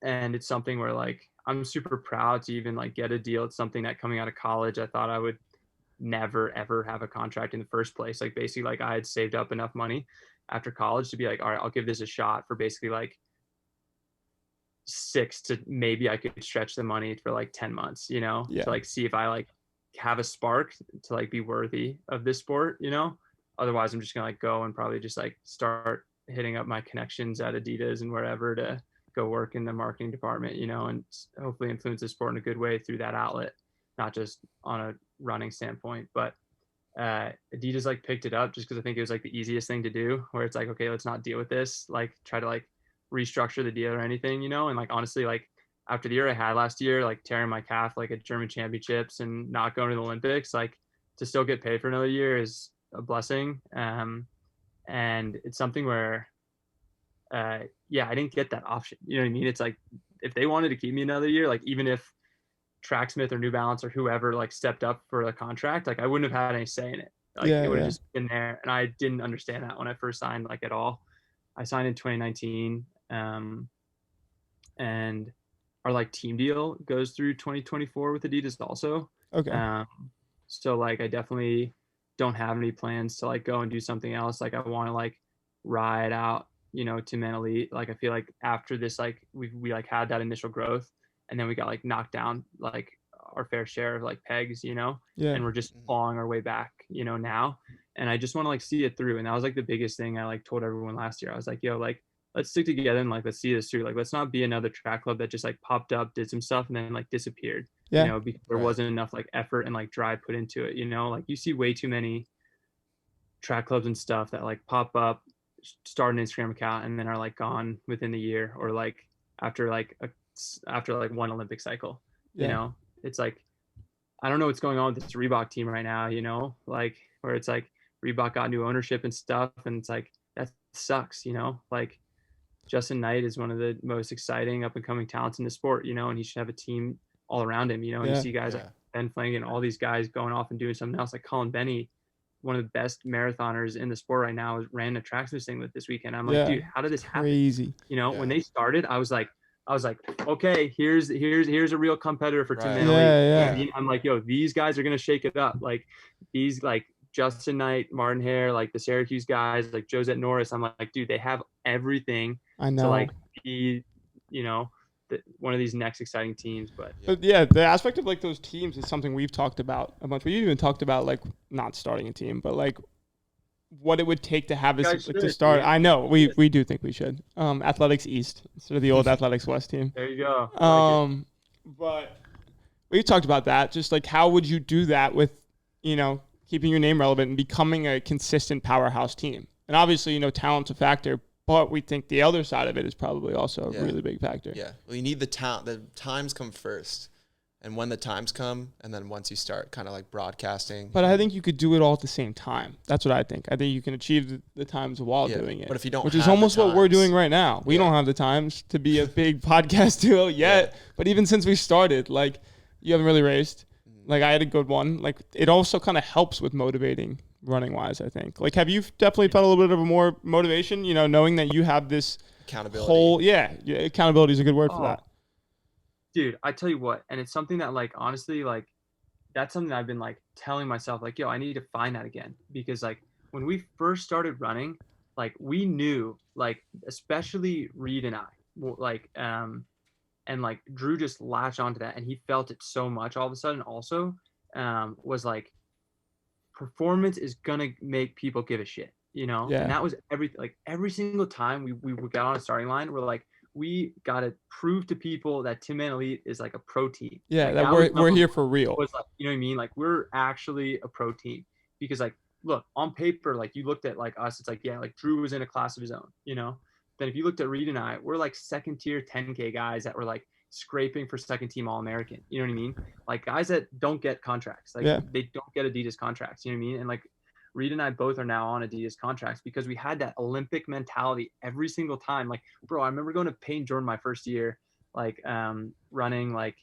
and it's something where like I'm super proud to even like get a deal. It's something that coming out of college I thought I would never ever have a contract in the first place. Like basically like I had saved up enough money after college to be like, all right, I'll give this a shot for basically like 6 to maybe I could stretch the money for like 10 months, you know, to like see if I like have a spark to like be worthy of this sport, you know. Otherwise I'm just gonna like go and probably just like start hitting up my connections at Adidas and wherever to go work in the marketing department, you know, and hopefully influence the sport in a good way through that outlet, not just on a running standpoint. But Adidas like picked it up just because I think it was like the easiest thing to do, where it's like, okay, let's not deal with this, like try to like restructure the deal or anything, you know. And like honestly, like after the year I had last year, like tearing my calf like at German championships and not going to the Olympics, like to still get paid for another year is a blessing. And it's something where I didn't get that option, you know what I mean. It's like if they wanted to keep me another year, like even if Tracksmith or New Balance or whoever like stepped up for a contract, like I wouldn't have had any say in it. Like it would have just been there. And I didn't understand that when I first signed, like at all. I signed in 2019, and our like team deal goes through 2024 with Adidas also. Okay. So like I definitely don't have any plans to like go and do something else. Like I want to like ride out, you know, to Man Elite. Like I feel like after this, like we like had that initial growth, and then we got like knocked down like our fair share of like pegs, you know, and we're just clawing our way back, you know, now. And I just want to like see it through. And that was like the biggest thing I like told everyone last year. I was like, yo, like let's stick together and like let's see this through. Like let's not be another track club that just like popped up, did some stuff, and then like disappeared. You know, because there wasn't enough like effort and like drive put into it. You know, like you see way too many track clubs and stuff that like pop up, start an Instagram account, and then are like gone within the year, or like after like one Olympic cycle. You know, it's like I don't know what's going on with this Reebok team right now. You know, like where it's like Reebok got new ownership and stuff, and it's like that sucks. You know, like Justin Knight is one of the most exciting up and coming talents in the sport. You know, and he should have a team all around him. You know, and you see guys like Ben Flanagan, all these guys going off and doing something else. Like Colin Benny, one of the best marathoners in the sport right now, ran a Tracksmith thing with this weekend. I'm like, dude, how did this happen? Crazy. You know, when they started, I was like, okay, here's a real competitor for Tim Manley. I'm like, yo, these guys are gonna shake it up. Like these like Justin Knight, Martin Hare, like the Syracuse guys, like Josette Norris. I'm like, dude, they have everything to like be, you know, one of these next exciting teams. But the aspect of like those teams is something we've talked about a bunch. We even talked about like not starting a team, but like what it would take to have this like, to start. I know we do think we should. Athletics East instead of the old Athletics West team. There you go. But we've talked about that. Just like how would you do that with, you know, keeping your name relevant and becoming a consistent powerhouse team? And obviously, you know, talent's a factor, but we think the other side of it is probably also a really big factor. Yeah. Well, you need the talent. The times come first. And when the times come, and then once you start kind of like broadcasting. But I think you could do it all at the same time. That's what I think. I think you can achieve the times while doing it. But if you don't which is almost what we're doing right now. We don't have the times to be a big podcast duo yet. But even since we started, like, you haven't really raced. Like, I had a good one. Like, it also kind of helps with motivating running-wise, I think. Like, have you definitely felt a little bit of a more motivation, you know, knowing that you have this accountability whole, accountability is a good word for that. Dude, I tell you what, and it's something that, like, honestly, like, that's something that I've been, like, telling myself, like, yo, I need to find that again. Because, like, when we first started running, like, we knew, like, especially Reed and I, like, and, like, Drew just latched onto that, and he felt it so much all of a sudden also, was, like, performance is going to make people give a shit, you know? And that was every single time we got on a starting line, we're like, we got to prove to people that Tim Man Elite is like a pro team. Yeah, like, that we're here for real. Was like, you know what I mean? Like, we're actually a pro team. Because, like, look, on paper, like, you looked at, like, us, it's like, yeah, like, Drew was in a class of his own, you know? Then if you looked at Reed and I, we're, like, second-tier 10K guys that were, like, scraping for second-team All-American. You know what I mean? Like, guys that don't get contracts. Like, they don't get Adidas contracts. You know what I mean? And, like, Reed and I both are now on Adidas contracts because we had that Olympic mentality every single time. Like, bro, I remember going to Payne Jordan my first year, like running like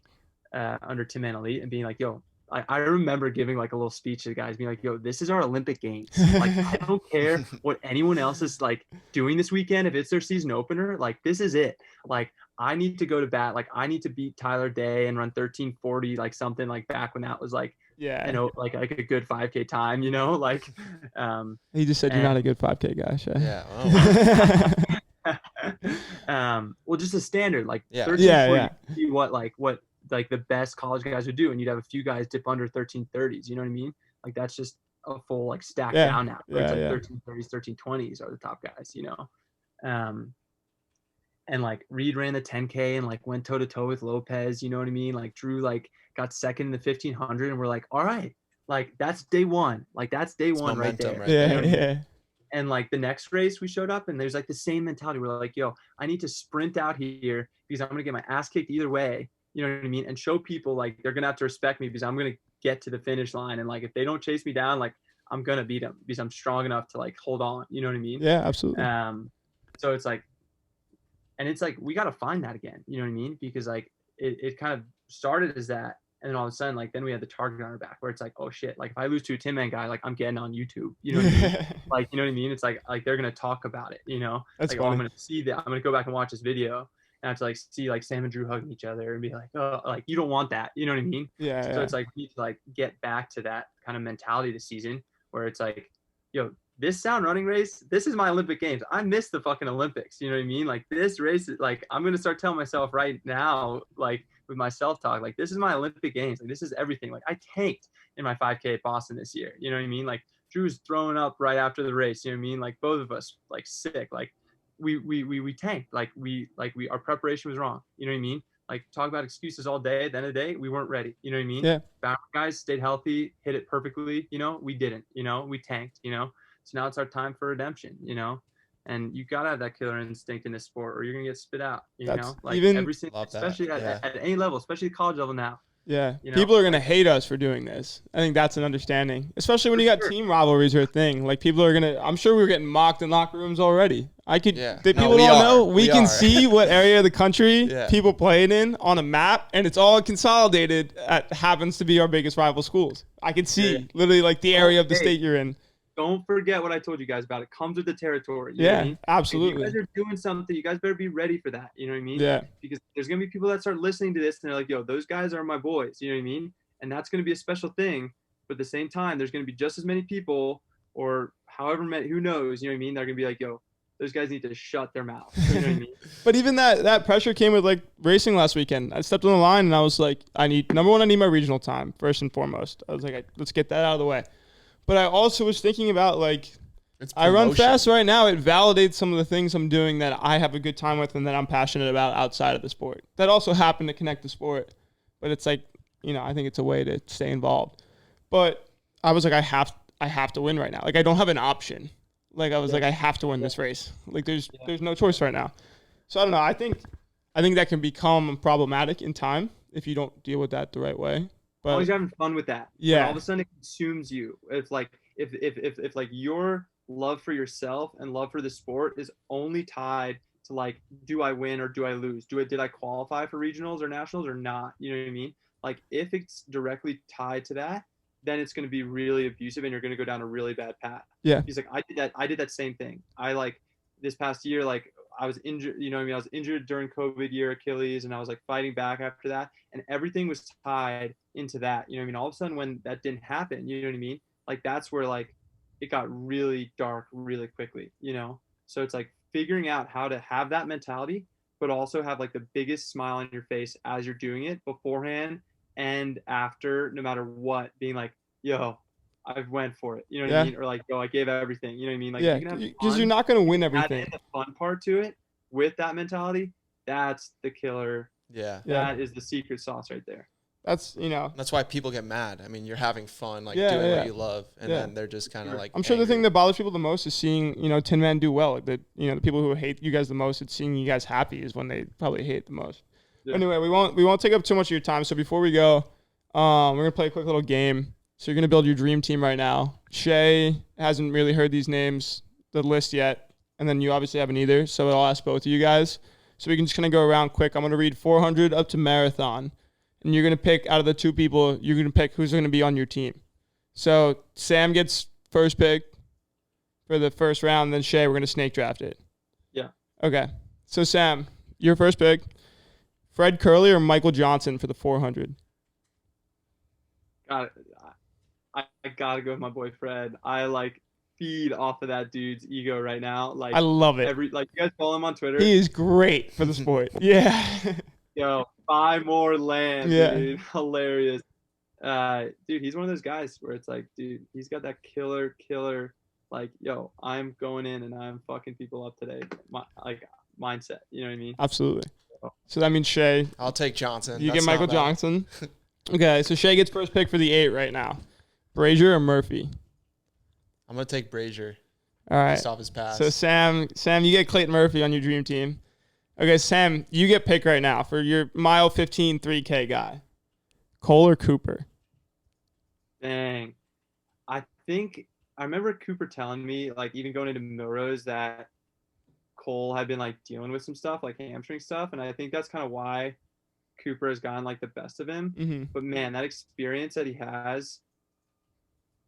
under 10-man elite and being like, yo, I remember giving like a little speech to the guys being like, yo, this is our Olympic games. Like, I don't care what anyone else is like doing this weekend. If it's their season opener, like this is it. Like I need to go to bat. Like I need to beat Tyler Day and run 13:40, like something like back when that was like, Yeah. you know, like a good 5K time, you know, like, He just said you're not a good 5K guy, Shay. Yeah. Well, just a standard, like 13:40, what the best college guys would do. And you'd have a few guys dip under 13:30s. You know what I mean? Like that's just a full like stack down now. Where it's like 13:30s, 13:20s are the top guys, you know? And like Reed ran the 10K and like went toe to toe with Lopez, you know what I mean? Like Drew like got second in the 1500 and we're like, all right, like that's day one. Like that's day one right there. Right there. Yeah. And like the next race we showed up and there's like the same mentality. We're like, yo, I need to sprint out here because I'm going to get my ass kicked either way. You know what I mean? And show people like they're going to have to respect me because I'm going to get to the finish line. And like, if they don't chase me down, like I'm going to beat them because I'm strong enough to like hold on. You know what I mean? Yeah, absolutely. So it's like, and it's like, we got to find that again. You know what I mean? Because like it kind of started as that. And then all of a sudden, like, then we had the target on our back where it's like, oh shit, like if I lose to a 10-man guy, like I'm getting on YouTube, you know what I mean? Like, you know what I mean? It's like they're going to talk about it, you know? That's like, funny. oh, I'm going to see that. I'm going to go back and watch this video and I have to like see like Sam and Drew hugging each other and be like, oh, like you don't want that. You know what I mean? Yeah. So it's like, we need to like get back to that kind of mentality this season where it's like, yo, this sound running race, this is my Olympic games. I missed the fucking Olympics. You know what I mean? Like this race, like I'm going to start telling myself right now, like with my self-talk, like this is my Olympic games. Like this is everything. Like I tanked in my 5K at Boston this year. You know what I mean? Like Drew's throwing up right after the race. You know what I mean? Like both of us like sick. Like we tanked. Like our preparation was wrong. You know what I mean? Like talk about excuses all day. At the end of the day, we weren't ready. You know what I mean? Yeah. Our guys stayed healthy, hit it perfectly. You know, we didn't. You know, we tanked. You know. So now it's our time for redemption, you know, and you gotta have that killer instinct in this sport, or you're gonna get spit out. You know, like every single, especially at any level, especially college level now. Yeah, you know? People are gonna hate us for doing this. I think that's an understanding, especially when you got team rivalries or a thing. Like people are gonna. I'm sure we were getting mocked in locker rooms already. People don't know. We can see what area of the country people played in on a map, and it's all consolidated. Happens to be our biggest rival schools. I can see literally like the area of the state you're in. Don't forget what I told you guys about. It comes with the territory. You know what I mean? Absolutely. If you guys are doing something, you guys better be ready for that. You know what I mean? Yeah. Because there's going to be people that start listening to this and they're like, yo, those guys are my boys. You know what I mean? And that's going to be a special thing. But at the same time, there's going to be just as many people or however many, who knows, you know what I mean? They're going to be like, yo, those guys need to shut their mouth. You know what I mean? But even that pressure came with like racing last weekend. I stepped on the line and I was like, number one, I need my regional time first and foremost. I was like, let's get that out of the way. But I also was thinking about like, I run fast right now. It validates some of the things I'm doing that I have a good time with and that I'm passionate about outside of the sport. That also happen to connect the sport. But it's like, you know, I think it's a way to stay involved. But I was like, I have to win right now. Like I don't have an option. Like I was like, I have to win this race. Like there's no choice right now. So I don't know. I think that can become problematic in time if you don't deal with that the right way. But always having fun with that. Yeah. When all of a sudden it consumes you. It's like if like your love for yourself and love for the sport is only tied to like, do I win or do I lose? Did I qualify for regionals or nationals or not? You know what I mean? Like if it's directly tied to that, then it's going to be really abusive and you're going to go down a really bad path. Yeah. He's like, I did that same thing. I like this past year, like I was injured, you know what I mean? I was injured during COVID year, Achilles, and I was like fighting back after that. And everything was tied into that, you know what I mean? All of a sudden when that didn't happen, you know what I mean? Like that's where like it got really dark really quickly, you know? So it's like figuring out how to have that mentality, but also have like the biggest smile on your face as you're doing it beforehand and after, no matter what, being like, yo, I went for it. You know what I mean? Or like, yo, I gave everything. You know what I mean? Like, you can have because you're not going to win everything. The fun part to it with that mentality, that's the killer. Yeah. That is the secret sauce right there. That's, you know. That's why people get mad. I mean, you're having fun, like doing what you love, and then they're just kind of like. I'm sure the thing that bothers people the most is seeing, you know, 10-man do well. Like the people who hate you guys the most, it's seeing you guys happy is when they probably hate the most. Yeah. Anyway, we won't take up too much of your time. So before we go, we're gonna play a quick little game. So you're going to build your dream team right now. Shay hasn't really heard these names, the list yet. And then you obviously haven't either. So I'll ask both of you guys. So we can just kind of go around quick. I'm going to read 400 up to marathon. And you're going to pick out of the 2 people, you're going to pick who's going to be on your team. So Sam gets first pick for the first round. Then Shay, we're going to snake draft it. Yeah. Okay. So Sam, your first pick, Fred Curley or Michael Johnson for the 400? I gotta go with my boy Fred. I like feed off of that dude's ego right now. Like I love it. you guys follow him on Twitter. He is great for the sport. Yeah. Yo, 5 more lands, Yeah. dude. Hilarious. Dude, he's one of those guys where it's like, dude, he's got that killer, like, yo, I'm going in and I'm fucking people up today. Mindset. You know what I mean? Absolutely. So that means Shay. I'll take Johnson. You That's get Michael not bad. Johnson. Okay, so Shay gets first pick for the 8 right now. Brazier or Murphy? I'm going to take Brazier. All right. Based off his pass. So Sam, you get Clayton Murphy on your dream team. Okay, Sam, you get pick right now for your mile 15 3K guy. Cole or Cooper? Dang. I remember Cooper telling me, like, even going into Milrose, that Cole had been like dealing with some stuff, like hamstring stuff, and I think that's kind of why Cooper has gotten like the best of him. Mm-hmm. But man, that experience that he has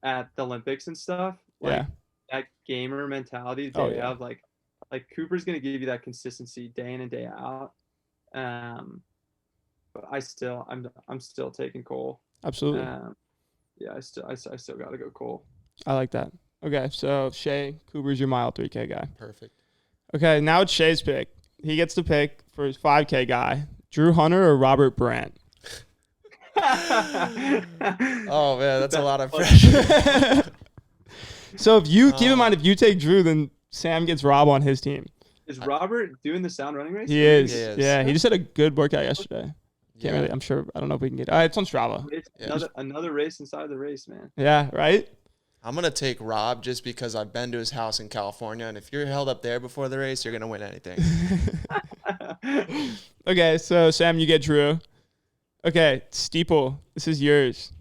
at the Olympics and stuff, like that gamer mentality that they have, like Cooper's gonna give you that consistency day in and day out. But I'm still taking Cole. Absolutely. Yeah, I still gotta go Cole. I like that. Okay, so Shay, Cooper's your mile 3K guy. Perfect. Okay, now it's Shay's pick. He gets to pick for his 5K guy. Drew Hunter or Robert Brandt? Oh, man, that's a lot of pressure. So if you keep in mind, if you take Drew, then Sam gets Rob on his team. Is Robert doing the sound running race? He is. He is. Yeah, he just had a good workout yesterday. Yeah. Can't really. I'm sure. I don't know if we can get. It's on Strava. It's Yeah. another race inside the race, man. Yeah. Right. I'm going to take Rob just because I've been to his house in California, and if you're held up there before the race, you're going to win anything. Okay, so Sam, you get Drew. Okay, Steeple, this is yours.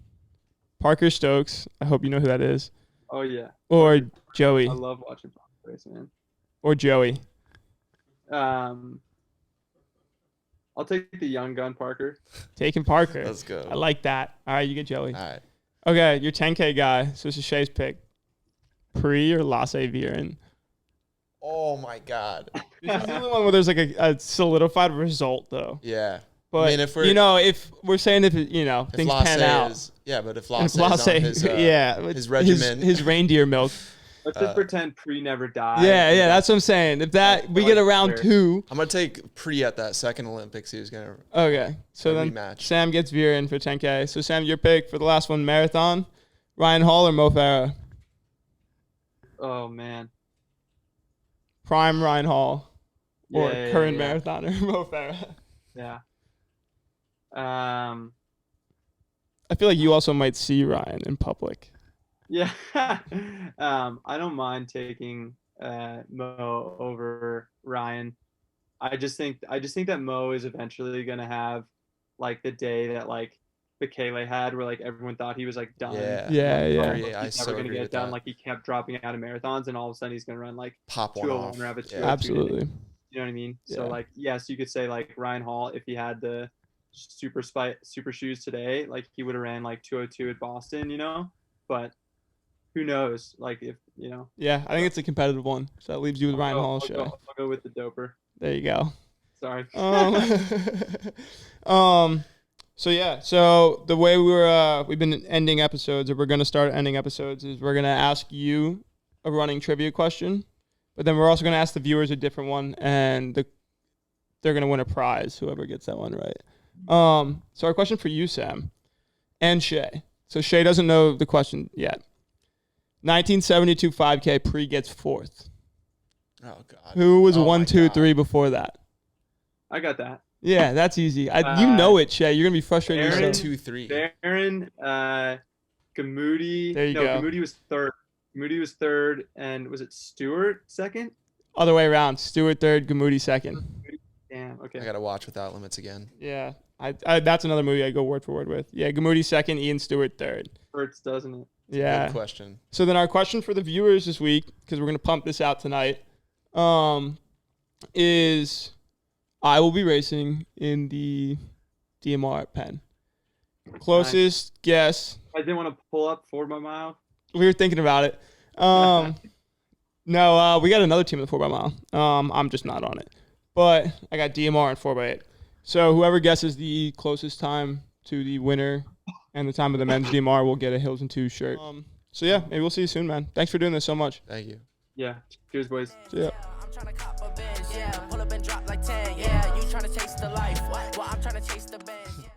Parker Stokes, I hope you know who that is. Oh yeah. Or Joey. I love watching race, man. Or Joey. I'll take the young gun Parker. Taking Parker. Let's go. I like that. All right, you get Joey. All right. Okay, your 10K guy. So this is Shay's pick. Pri or Lasse Viren? Oh, my God. This is the only one where there's like a solidified result, though. Yeah. But, I mean, if we're, if we're saying if things Lasse pan out. but if If Lasse Lasse, is on his regimen. his reindeer milk. Let's just pretend Pre never died. Yeah, that's what I'm saying. If we get a round 2. I'm going to take Pri at that second Olympics. He was going to Okay, so then rematch. Sam gets Viren for 10K. So Sam, your pick for the last one, marathon, Ryan Hall or Mo Farah? Oh man. Prime Ryan Hall or Yeah, current yeah. marathoner Mo Farah? Yeah. I feel like you also might see Ryan in public. Yeah. I don't mind taking Mo over Ryan. I just think that Mo is eventually gonna have like the day that like Bekele had, where like everyone thought he was like done. Yeah. He's never gonna get done. Like he kept dropping out of marathons, and all of a sudden he's gonna run like Pop one 201 off. or have a Yeah. 202. Absolutely. You know what I mean? Yeah. So like, yes, you could say like Ryan Hall, if he had the super shoes today, like he would have ran like 202 at Boston, but who knows? Like if Yeah, I think it's a competitive one. So that leaves you with Ryan Hall, Shay. I'll go with the doper. There you go. Sorry. So the way we've been ending episodes, or we're gonna start ending episodes, is we're gonna ask you a running trivia question, but then we're also gonna ask the viewers a different one, and they're gonna win a prize, whoever gets that one right. So our question for you, Sam, and Shay. So Shay doesn't know the question yet. 1972 5K Pri gets 4th. Oh, God. Who was Oh 1, my 2, God. 3 before that? I got that. Yeah, that's easy. You know it, Shay. You're gonna be frustrated. Aaron, yourself. 2-3. Darren, Gamoudi. There you go. Gamoudi was third. And was it Stewart second? Other way around. Stewart 3rd, Gamoudi 2nd. Damn. Damn. Okay. I got to watch Without Limits again. Yeah. I that's another movie I go word for word with. Yeah, Gamoudi second, Ian Stewart third. Hurts, doesn't it? Yeah. Good question. So then our question for the viewers this week, because we're gonna pump this out tonight, is I will be racing in the DMR at Penn. Closest guess. I didn't want to pull up 4 by mile. We were thinking about it. No, we got another team in the 4 by mile. I'm just not on it. But I got DMR and 4x8. So whoever guesses the closest time to the winner and the time of the men's DMR will get a Hills and Twos shirt. So yeah, maybe we'll see you soon, man. Thanks for doing this so much. Thank you. Yeah. Cheers, boys. See ya. I'm trying to cop a Benz, yeah. Pull up and drop like 10, yeah. You trying to taste the life, well, I'm trying to chase the band, yeah.